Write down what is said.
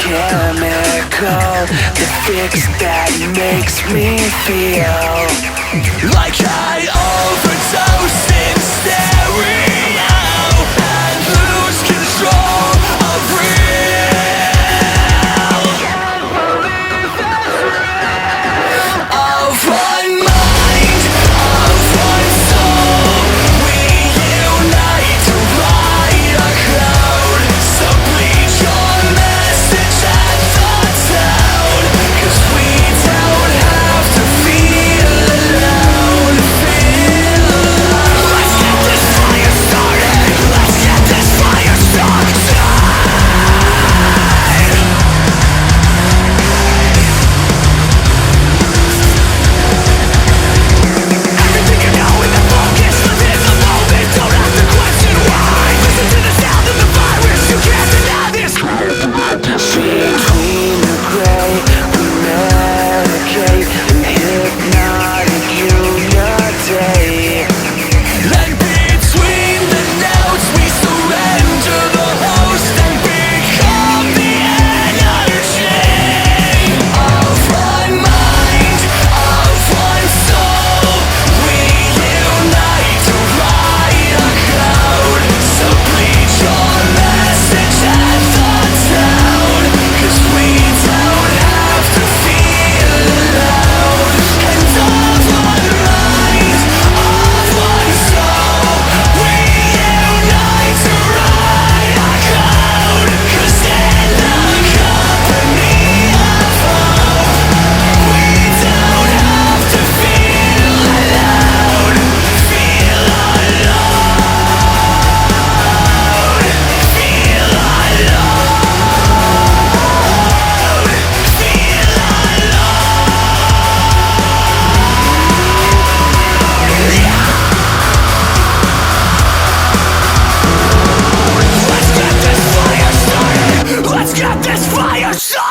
chemical, the fix that makes me feel like I overdose in stereo and lose control of real. Of one mind, of one soul, we unite to write a code. So bleed your message at the town, 'cause we don't have to feel alone. Feel alone. Let's get this fire started. Let's get this fire started. Everything you know in the focus, live in the moment. Don't have to question why. Listen to the sound of the virus. You can't deny this. Between the gray, we medicate and hypnotic unity. And between the notes, we surrender the host and become the energy. Of one mind, of one soul, we unite to write a code. So bleed your message at the town, 'cause we don't have to feel alone. And of one mind, of one soul, we unite to write a code. 'Cause in the company of hope, we don't have to feel alone. Feel alone. Feel alone. Feel alone. Let's get this fire started. Let's get this fire started.